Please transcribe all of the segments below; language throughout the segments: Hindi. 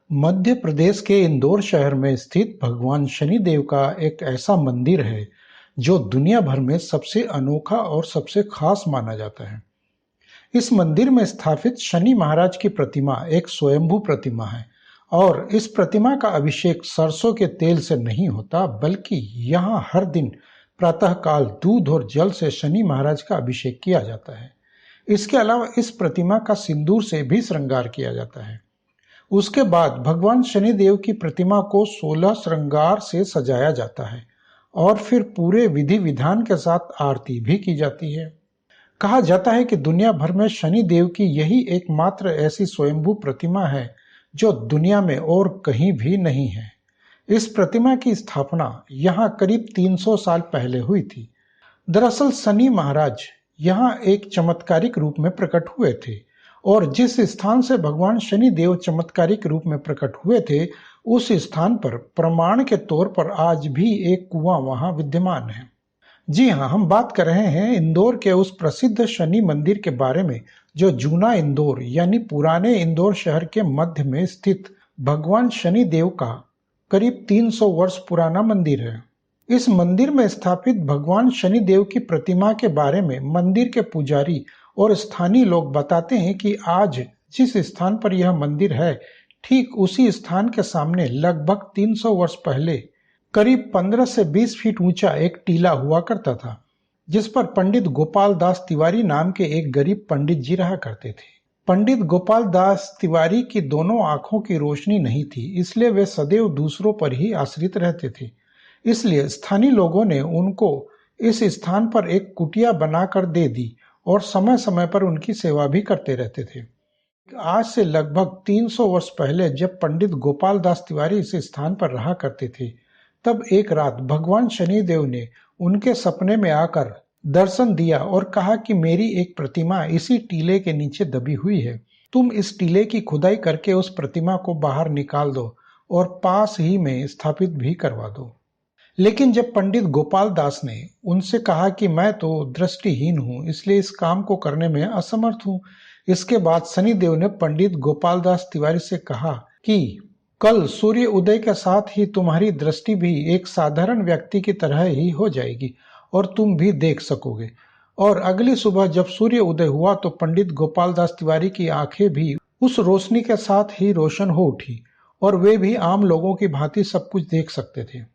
मध्य प्रदेश के इंदौर शहर में स्थित भगवान शनिदेव का एक ऐसा मंदिर है जो दुनिया भर में सबसे अनोखा और सबसे खास माना जाता है। इस मंदिर में स्थापित शनि महाराज की प्रतिमा एक स्वयंभू प्रतिमा है और इस प्रतिमा का अभिषेक सरसों के तेल से नहीं होता, बल्कि यहाँ हर दिन प्रातःकाल दूध और जल से शनि महाराज का अभिषेक किया जाता है। इसके अलावा इस प्रतिमा का सिंदूर से भी श्रृंगार किया जाता है। उसके बाद भगवान शनिदेव की प्रतिमा को 16 श्रृंगार से सजाया जाता है और फिर पूरे विधि विधान के साथ आरती भी की जाती है। कहा जाता है कि दुनिया भर में शनि देव की यही एकमात्र ऐसी स्वयंभू प्रतिमा है जो दुनिया में और कहीं भी नहीं है। इस प्रतिमा की स्थापना यहाँ करीब 300 साल पहले हुई थी। दरअसल शनि महाराज यहाँ एक चमत्कारिक रूप में प्रकट हुए थे और जिस स्थान से भगवान शनि देव चमत्कारिक रूप में प्रकट हुए थे, उस स्थान पर प्रमाण के तौर पर आज भी एक कुआं वहां विद्यमान है। जी हाँ, हम बात कर रहे हैं इंदौर के उस प्रसिद्ध शनि मंदिर के बारे में जो जूना इंदौर यानी पुराने इंदौर शहर के मध्य में स्थित भगवान शनि देव का करीब 300 वर्ष पुराना मंदिर है। इस मंदिर में स्थापित भगवान शनि देव की प्रतिमा के बारे में मंदिर के पुजारी और स्थानीय लोग बताते हैं कि आज जिस स्थान पर यह मंदिर है, ठीक उसी स्थान के सामने लगभग 300 वर्ष पहले करीब 15 से 20 फीट ऊंचा एक टीला हुआ करता था, जिस पर पंडित गोपाल दास तिवारी नाम के एक गरीब पंडित जी रहा करते थे। पंडित गोपाल दास तिवारी की दोनों आंखों की रोशनी नहीं थी, इसलिए वे सदैव दूसरों पर ही आश्रित रहते थे। इसलिए स्थानीय लोगों ने उनको इस स्थान पर एक कुटिया बनाकर दे दी और समय समय पर उनकी सेवा भी करते रहते थे। आज से लगभग 300 वर्ष पहले जब पंडित गोपाल दास तिवारी इस स्थान पर रहा करते थे, तब एक रात भगवान शनिदेव ने उनके सपने में आकर दर्शन दिया और कहा कि मेरी एक प्रतिमा इसी टीले के नीचे दबी हुई है। तुम इस टीले की खुदाई करके उस प्रतिमा को बाहर निकाल दो और पास ही में स्थापित भी करवा दो। लेकिन जब पंडित गोपाल दास ने उनसे कहा कि मैं तो दृष्टिहीन हूँ, इसलिए इस काम को करने में असमर्थ हूँ, इसके बाद शनिदेव ने पंडित गोपाल दास तिवारी से कहा कि कल सूर्य उदय के साथ ही तुम्हारी दृष्टि भी एक साधारण व्यक्ति की तरह ही हो जाएगी और तुम भी देख सकोगे। और अगली सुबह जब सूर्य उदय हुआ तो पंडित गोपाल दास तिवारी की आंखें भी उस रोशनी के साथ ही रोशन हो उठी और वे भी आम लोगों की भांति सब कुछ देख सकते थे।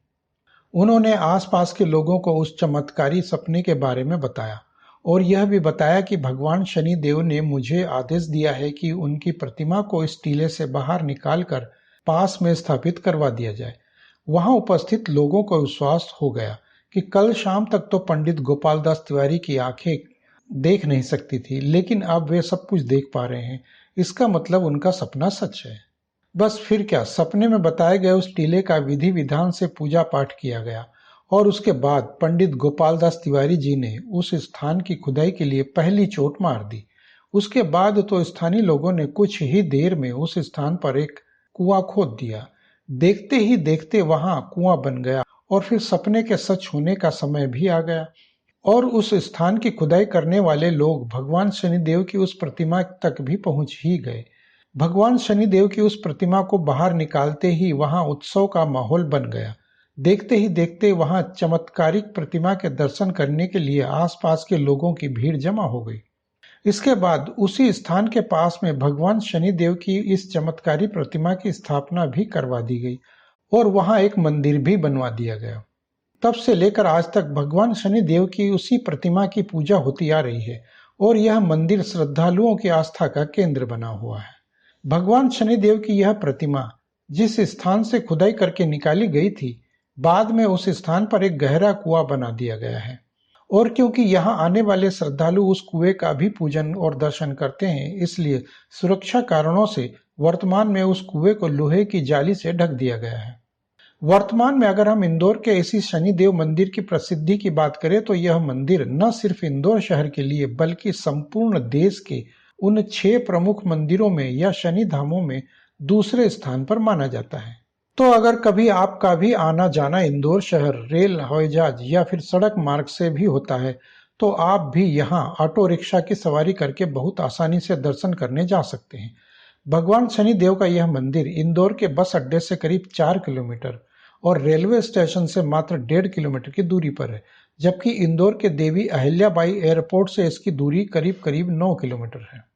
उन्होंने आसपास के लोगों को उस चमत्कारी सपने के बारे में बताया और यह भी बताया कि भगवान शनि देव ने मुझे आदेश दिया है कि उनकी प्रतिमा को इस टीले से बाहर निकालकर पास में स्थापित करवा दिया जाए। वहां उपस्थित लोगों को विश्वास हो गया कि कल शाम तक तो पंडित गोपाल दास तिवारी की आंखें देख नहीं सकती थी, लेकिन अब वे सब कुछ देख पा रहे हैं। इसका मतलब उनका सपना सच है। बस फिर क्या, सपने में बताए गए उस टीले का विधि विधान से पूजा पाठ किया गया और उसके बाद पंडित गोपाल दास तिवारी जी ने उस स्थान की खुदाई के लिए पहली चोट मार दी। उसके बाद तो स्थानीय लोगों ने कुछ ही देर में उस स्थान पर एक कुआं खोद दिया। देखते ही देखते वहां कुआं बन गया और फिर सपने के सच होने का समय भी आ गया और उस स्थान की खुदाई करने वाले लोग भगवान शनिदेव की उस प्रतिमा तक भी पहुंच ही गए। भगवान शनिदेव की उस प्रतिमा को बाहर निकालते ही वहां उत्सव का माहौल बन गया। देखते ही देखते वहां चमत्कारिक प्रतिमा के दर्शन करने के लिए आसपास के लोगों की भीड़ जमा हो गई। इसके बाद उसी स्थान के पास में भगवान शनिदेव की इस चमत्कारी प्रतिमा की स्थापना भी करवा दी गई और वहां एक मंदिर भी बनवा दिया गया। तब से लेकर आज तक भगवान शनिदेव की उसी प्रतिमा की पूजा होती आ रही है और यह मंदिर श्रद्धालुओं की आस्था का केंद्र बना हुआ है। भगवान शनिदेव की यह प्रतिमा जिस स्थान से खुदाई करके निकाली गई थी, बाद में उस स्थान पर एक गहरा कुआं बना दिया गया है और क्योंकि यहाँ आने वाले श्रद्धालु उस कुएं का भी पूजन और दर्शन करते हैं, इसलिए सुरक्षा कारणों से वर्तमान में उस कुएं को लोहे की जाली से ढक दिया गया है। वर्तमान में अगर हम इंदौर के इसी शनिदेव मंदिर की प्रसिद्धि की बात करें तो यह मंदिर न सिर्फ इंदौर शहर के लिए बल्कि संपूर्ण देश के उन 6 प्रमुख मंदिरों में या शनि धामों में दूसरे स्थान पर माना जाता है। तो अगर कभी आपका भी आना जाना इंदौर शहर रेल, हवाई जहाज या फिर सड़क मार्ग से भी होता है, तो आप भी यहाँ ऑटो रिक्शा की सवारी करके बहुत आसानी से दर्शन करने जा सकते हैं। भगवान शनिदेव का यह मंदिर इंदौर के बस अड्डे से करीब 4 किलोमीटर और रेलवे स्टेशन से मात्र 1.5 किलोमीटर की दूरी पर है, जबकि इंदौर के देवी अहिल्याबाई एयरपोर्ट से इसकी दूरी करीब करीब 9 किलोमीटर है।